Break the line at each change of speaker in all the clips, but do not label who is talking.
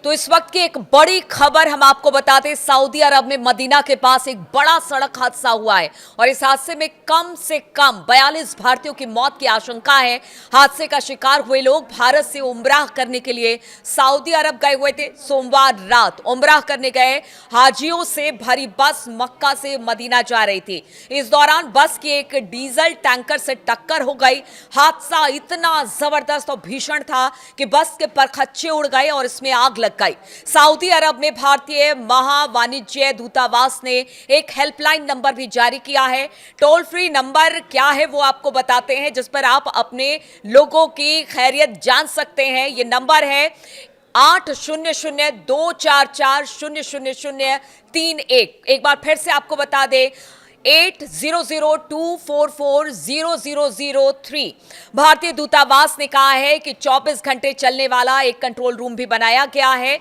तो इस वक्त की एक बड़ी खबर हम आपको बता दें, सऊदी अरब में मदीना के पास एक बड़ा सड़क हादसा हुआ है और इस हादसे में कम से कम 42 भारतीयों की मौत की आशंका है। हादसे का शिकार हुए लोग भारत से उम्राह करने के लिए सऊदी अरब गए हुए थे। सोमवार रात उम्राह करने गए हाजियों से भरी बस मक्का से मदीना जा रही थी। इस दौरान बस की एक डीजल टैंकर से टक्कर हो गई। हादसा इतना जबरदस्त और भीषण था कि बस के परखच्चे उड़ गए और इसमें आग लग गई। सऊदी अरब में भारतीय महावाणिज्य दूतावास ने एक हेल्पलाइन नंबर भी जारी किया है। टोल फ्री नंबर क्या है वो आपको बताते हैं, जिस पर आप अपने लोगों की खैरियत जान सकते हैं। ये नंबर है 800-244-00031। एक बार फिर से आपको बता दें, 8002440003। भारतीय दूतावास ने कहा है कि 24 घंटे चलने वाला एक कंट्रोल रूम भी बनाया गया है।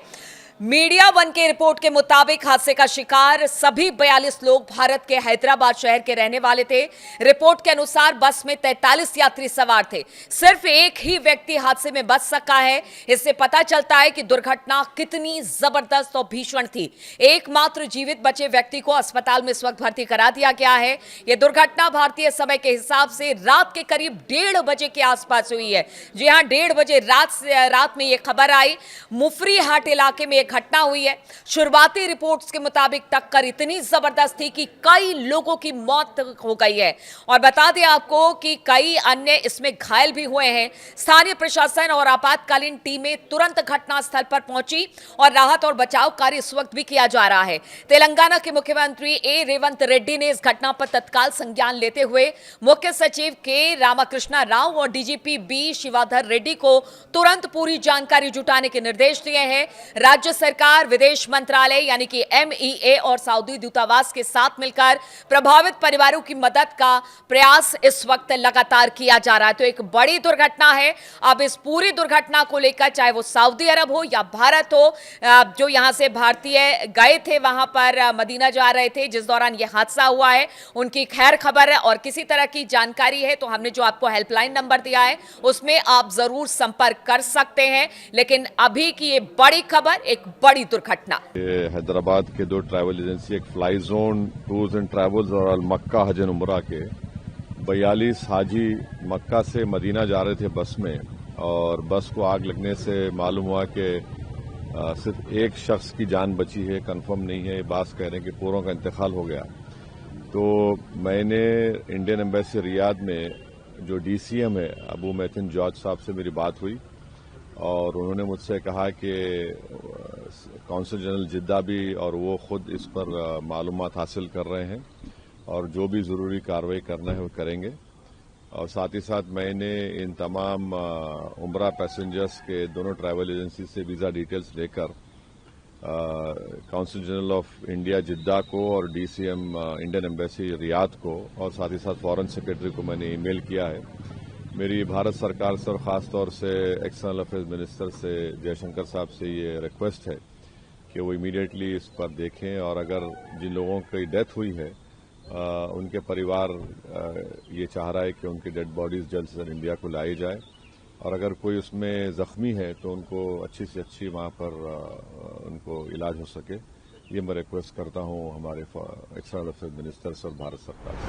मीडिया वन के रिपोर्ट के मुताबिक हादसे का शिकार सभी 42 लोग भारत के हैदराबाद शहर के रहने वाले थे। रिपोर्ट के अनुसार बस में 43 यात्री सवार थे। सिर्फ एक ही व्यक्ति हादसे में बच सका है। इससे पता चलता है कि दुर्घटना कितनी जबरदस्त और भीषण थी। एकमात्र जीवित बचे व्यक्ति को अस्पताल में इस वक्त भर्ती करा दिया गया है। यह दुर्घटना भारतीय समय के हिसाब से रात के करीब 1:30 बजे के आसपास हुई है। जी हां, 1:30 बजे रात में यह खबर आई। मुफरी हाट इलाके में घटना हुई है। शुरुआती रिपोर्ट्स के मुताबिक टक्कर इतनी जबरदस्त थी कि कई लोगों की मौत हो गई है और बता दें आपको कि कई अन्य इसमें घायल भी हुए हैं। स्थानीय प्रशासन और आपातकालीन टीमें तुरंत घटनास्थल पर पहुंची और राहत और बचाव कार्य इस वक्त भी किया जा रहा है। तेलंगाना के मुख्यमंत्री रेवंत रेड्डी ने इस घटना पर तत्काल संज्ञान लेते हुए मुख्य सचिव के रामाकृष्णा राव और डीजीपी बी शिवाधर रेड्डी को तुरंत पूरी जानकारी जुटाने के निर्देश दिए हैं। राज्य सरकार, विदेश मंत्रालय यानी कि MEA और सऊदी दूतावास के साथ मिलकर प्रभावित परिवारों की मदद का प्रयास इस वक्त लगातार किया जा रहा है। तो एक बड़ी दुर्घटना है। अब इस पूरी दुर्घटना को लेकर, चाहे वो सऊदी अरब हो या भारत हो, जो यहां से भारतीय गए थे वहां पर मदीना जा रहे थे जिस दौरान यह हादसा हुआ है, उनकी खैर खबर है और किसी तरह की जानकारी है तो हमने जो आपको हेल्पलाइन नंबर दिया है उसमें आप जरूर संपर्क कर सकते हैं। लेकिन अभी की ये बड़ी खबर, एक बड़ी दुर्घटना।
हैदराबाद के 2 ट्रैवल एजेंसी, एक fly zone tours and travels और अल मक्का हज एंड उमरा के 42 हाजी मक्का से मदीना जा रहे थे बस में, और बस को आग लगने से मालूम हुआ कि सिर्फ एक शख्स की जान बची है। कंफर्म नहीं है, बात कह रहे हैं कि पूरों का इंतकाल हो गया। तो मैंने इंडियन एम्बेसी रियाद में जो DCM है अबू मैथिन जॉर्ज साहब से मेरी बात हुई और उन्होंने मुझसे कहा कि कौंसल जनरल जिद्दा भी और वो खुद इस पर मालूमात हासिल कर रहे हैं और जो भी ज़रूरी कार्रवाई करना है वो करेंगे। और साथ ही साथ मैंने इन तमाम उम्रा पैसेंजर्स के दोनों ट्रैवल एजेंसी से वीज़ा डिटेल्स लेकर कौंसल जनरल ऑफ इंडिया जिद्दा को और DCM इंडियन एम्बेसी रियाद को और साथ ही साथ फॉरेन सेक्रेटरी को मैंने ईमेल किया है। मेरी भारत सरकार से और ख़ास तौर से एक्सटर्नल अफेयर्स मिनिस्टर से जयशंकर साहब से ये रिक्वेस्ट है कि वो इमीडिएटली इस पर देखें और अगर जिन लोगों की डेथ हुई है उनके परिवार ये चाह रहा है कि उनकी डेड बॉडीज़ जल्द से जल्द इंडिया को लाई जाए और अगर कोई उसमें ज़ख्मी है तो उनको अच्छी से अच्छी वहाँ पर उनको इलाज हो सके। ये मैं रिक्वेस्ट करता हूँ हमारे एक्सटर्नल अफेयर्स मिनिस्टर से और भारत सरकार से।